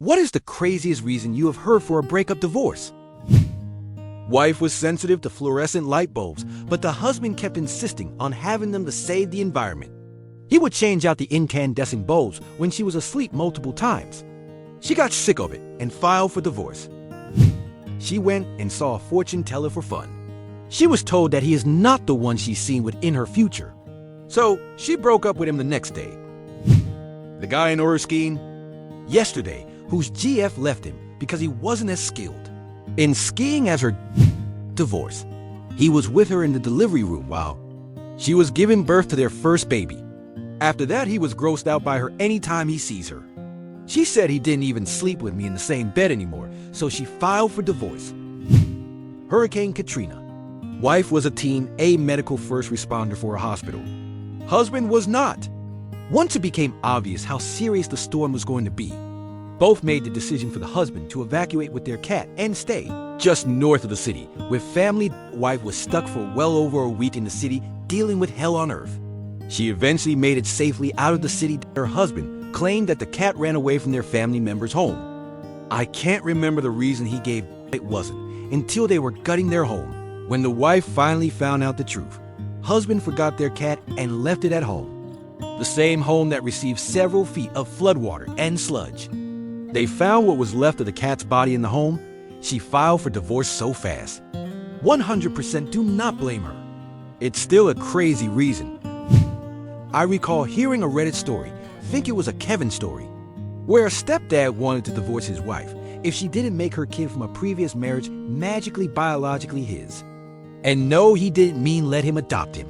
What is the craziest reason you have heard for a breakup divorce? Wife was sensitive to fluorescent light bulbs, but the husband kept insisting on having them to save the environment. He would change out the incandescent bulbs when she was asleep multiple times. She got sick of it and filed for divorce. She went and saw a fortune teller for fun. She was told that he is not the one she's seen with in her future. So she broke up with him the next day. The guy in her skiing yesterday, whose GF left him because he wasn't as skilled in skiing as her divorce. He was with her in the delivery room while she was giving birth to their first baby. After that, he was grossed out by her anytime he sees her. She said he didn't even sleep with me in the same bed anymore, so she filed for divorce. Hurricane Katrina. Wife was a teen, a medical first responder for a hospital. Husband was not. Once it became obvious how serious the storm was going to be, both made the decision for the husband to evacuate with their cat and stay just north of the city. With family, wife was stuck for well over a week in the city dealing with hell on earth. She eventually made it safely out of the city. Her husband claimed that the cat ran away from their family member's home. I can't remember the reason he gave. It wasn't until they were gutting their home when the wife finally found out the truth. Husband forgot their cat and left it at home. The same home that received several feet of floodwater and sludge. They found what was left of the cat's body in the home. She filed for divorce so fast. 100% do not blame her. It's still a crazy reason. I recall hearing a Reddit story, think it was a Kevin story, where a stepdad wanted to divorce his wife if she didn't make her kid from a previous marriage magically biologically his. And no, he didn't mean let him adopt him.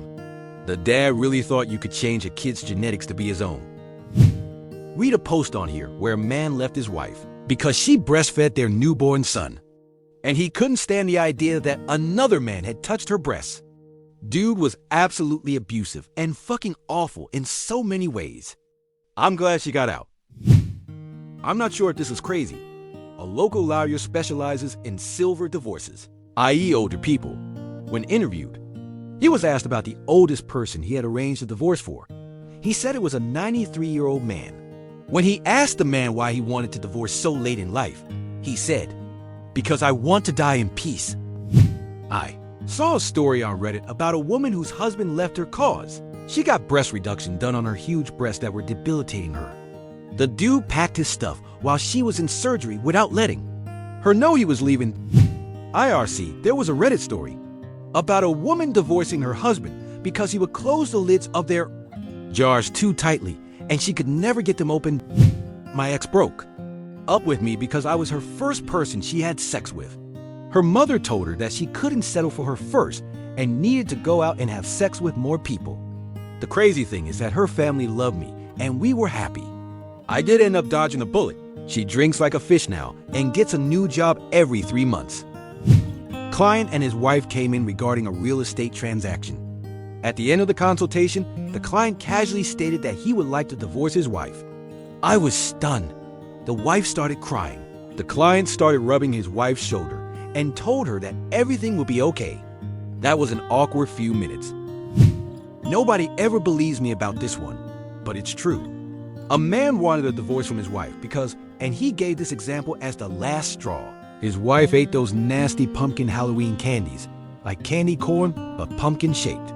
The dad really thought you could change a kid's genetics to be his own. Read a post on here where a man left his wife because she breastfed their newborn son. And he couldn't stand the idea that another man had touched her breasts. Dude was absolutely abusive and fucking awful in so many ways. I'm glad she got out. I'm not sure if this is crazy. A local lawyer specializes in silver divorces, i.e. older people. When interviewed, he was asked about the oldest person he had arranged a divorce for. He said it was a 93-year-old man. When he asked the man why he wanted to divorce so late in life, he said, "Because I want to die in peace." I saw a story on Reddit about a woman whose husband left her cause. She got breast reduction done on her huge breasts that were debilitating her. The dude packed his stuff while she was in surgery without letting her know he was leaving. IRC, there was a Reddit story about a woman divorcing her husband because he would close the lids of their jars too tightly and she could never get them open. My ex broke up with me because I was her first person she had sex with. Her mother told her that she couldn't settle for her first and needed to go out and have sex with more people. The crazy thing is that her family loved me and we were happy. I did end up dodging a bullet. She drinks like a fish now and gets a new job every 3 months. Client and his wife came in regarding a real estate transaction. At the end of the consultation, the client casually stated that he would like to divorce his wife. I was stunned. The wife started crying. The client started rubbing his wife's shoulder and told her that everything would be okay. That was an awkward few minutes. Nobody ever believes me about this one, but it's true. A man wanted a divorce from his wife because, and he gave this example as the last straw. His wife ate those nasty pumpkin Halloween candies, like candy corn, but pumpkin-shaped.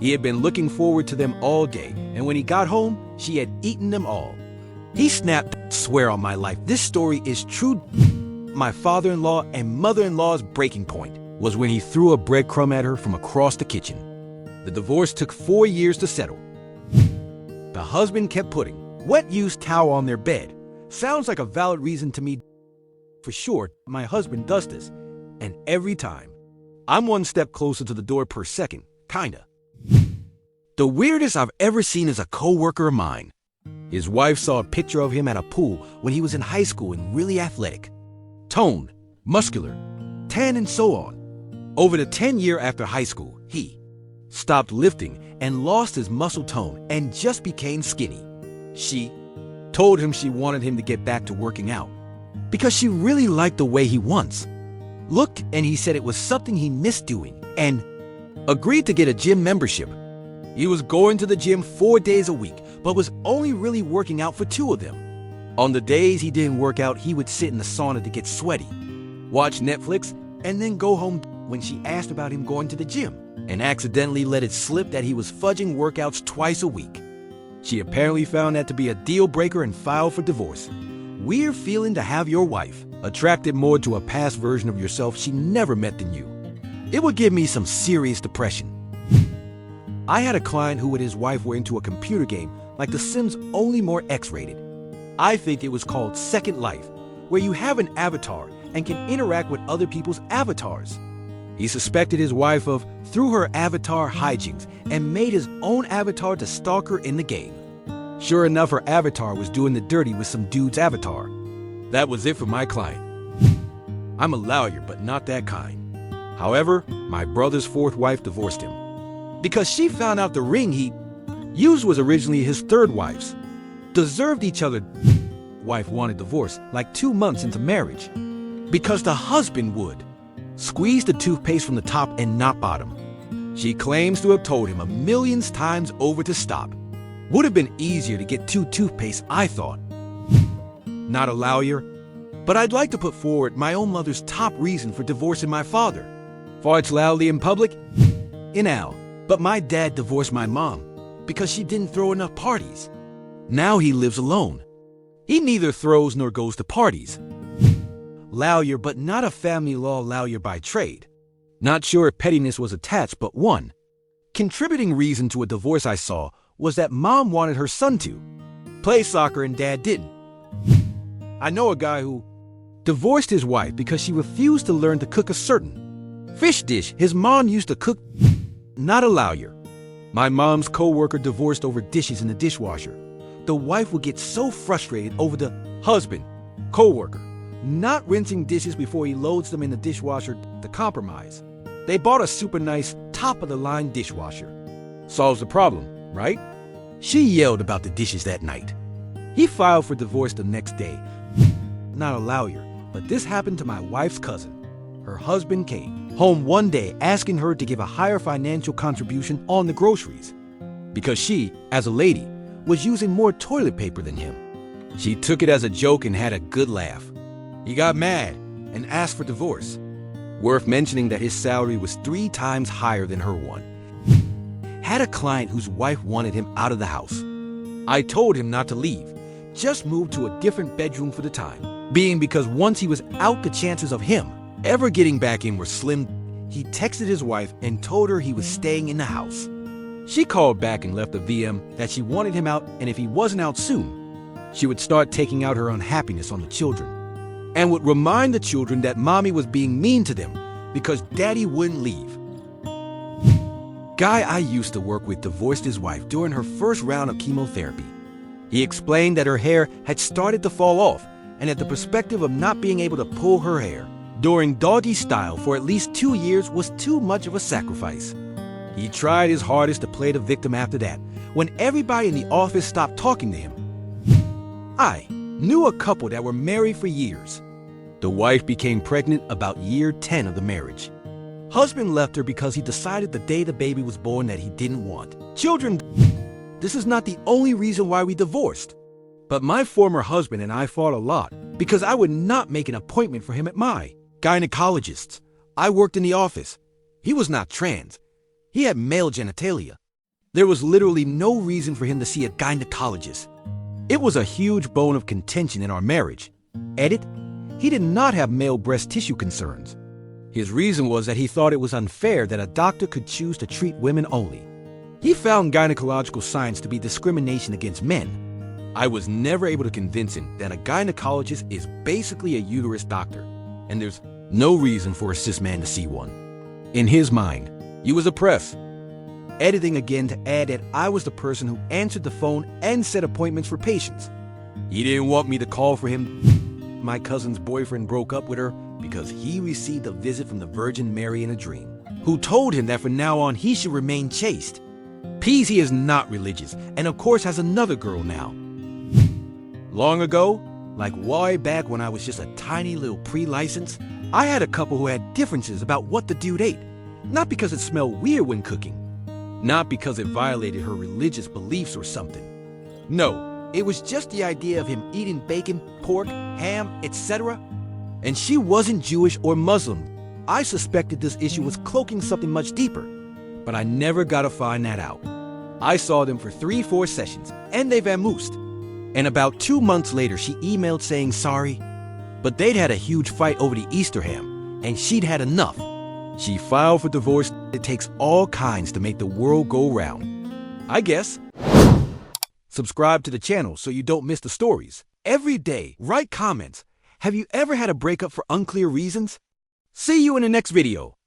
He had been looking forward to them all day, and when he got home, she had eaten them all. He snapped, "Swear on my life, this story is true." My father-in-law and mother-in-law's breaking point was when he threw a breadcrumb at her from across the kitchen. The divorce took 4 years to settle. The husband kept putting wet used towel on their bed. Sounds like a valid reason to me. For sure, my husband does this, and every time, I'm one step closer to the door per second, kinda. The weirdest I've ever seen is a coworker of mine. His wife saw a picture of him at a pool when he was in high school and really athletic, toned, muscular, tan, and so on. Over the 10 years after high school, he stopped lifting and lost his muscle tone and just became skinny. She told him she wanted him to get back to working out because she really liked the way he once looked, and he said it was something he missed doing and agreed to get a gym membership. He was going to the gym 4 days a week, but was only really working out for 2 of them. On the days he didn't work out, he would sit in the sauna to get sweaty, watch Netflix, and then go home when she asked about him going to the gym, and accidentally let it slip that he was fudging workouts twice a week. She apparently found that to be a deal breaker and filed for divorce. Weird feeling to have your wife attracted more to a past version of yourself she never met than you. It would give me some serious depression. I had a client who and his wife were into a computer game like The Sims, only more X-rated. I think it was called Second Life, where you have an avatar and can interact with other people's avatars. He suspected his wife of, through her avatar, hijinks and made his own avatar to stalk her in the game. Sure enough, her avatar was doing the dirty with some dude's avatar. That was it for my client. I'm a lawyer, but not that kind. However, my brother's fourth wife divorced him because she found out the ring he used was originally his third wife's. Deserved each other. Wife wanted divorce like 2 months into marriage because the husband would squeeze the toothpaste from the top and not bottom. She claims to have told him a million times over to stop. Would have been easier to get 2 toothpastes, I thought. Not a lawyer, but I'd like to put forward my own mother's top reason for divorcing my father. Farts loudly in public? Inal. But my dad divorced my mom because she didn't throw enough parties. Now he lives alone. He neither throws nor goes to parties. Lawyer, but not a family law lawyer by trade. Not sure if pettiness was attached, but one contributing reason to a divorce I saw was that mom wanted her son to play soccer and dad didn't. I know a guy who divorced his wife because she refused to learn to cook a certain fish dish his mom used to cook. Not a lawyer. My mom's co-worker divorced over dishes in the dishwasher. The wife would get so frustrated over the husband, co-worker, not rinsing dishes before he loads them in the dishwasher to compromise. They bought a super nice, top-of-the-line dishwasher. Solves the problem, right? She yelled about the dishes that night. He filed for divorce the next day. Not a lawyer, but this happened to my wife's cousin. Her husband came home one day asking her to give a higher financial contribution on the groceries because she, as a lady, was using more toilet paper than him. She took it as a joke and had a good laugh. He got mad and asked for divorce. Worth mentioning that his salary was 3 times higher than her one. Had a client whose wife wanted him out of the house. I told him not to leave, just move to a different bedroom for the time being because once he was out, the chances of him ever getting back in were slim. He texted his wife and told her he was staying in the house. She called back and left a VM that she wanted him out, and if he wasn't out soon, she would start taking out her unhappiness on the children and would remind the children that mommy was being mean to them because daddy wouldn't leave. Guy I used to work with divorced his wife during her first round of chemotherapy. He explained that her hair had started to fall off and that the perspective of not being able to pull her hair during doggy style for at least 2 years was too much of a sacrifice. He tried his hardest to play the victim after that, when everybody in the office stopped talking to him. I knew a couple that were married for years. The wife became pregnant about year 10 of the marriage. Husband left her because he decided the day the baby was born that he didn't want children. This is not the only reason why we divorced. But my former husband and I fought a lot because I would not make an appointment for him at my gynecologist. I worked in the office. He was not trans. He had male genitalia. There was literally no reason for him to see a gynecologist. It was a huge bone of contention in our marriage. Edit, he did not have male breast tissue concerns. His reason was that he thought it was unfair that a doctor could choose to treat women only. He found gynecological science to be discrimination against men. I was never able to convince him that a gynecologist is basically a uterus doctor, and there's no reason for a cis man to see one. In his mind, he was oppressed. Editing again to add that I was the person who answered the phone and set appointments for patients. He didn't want me to call for him. My cousin's boyfriend broke up with her because he received a visit from the Virgin Mary in a dream, who told him that from now on he should remain chaste. Peasy is not religious and of course has another girl now. Long ago, like way back when I was just a tiny little pre-license, I had a couple who had differences about what the dude ate. Not because it smelled weird when cooking. Not because it violated her religious beliefs or something. No, It was just the idea of him eating bacon, pork, ham, etc. And she wasn't Jewish or Muslim. I suspected this issue was cloaking something much deeper, but I never got to find that out. I saw them for 3-4 sessions, and they vamoosed. And about 2 months later, she emailed saying sorry, but they'd had a huge fight over the Easter ham, and she'd had enough. She filed for divorce. It takes all kinds to make the world go round, I guess. Subscribe to the channel so you don't miss the stories. Every day, write comments. Have you ever had a breakup for unclear reasons? See you in the next video.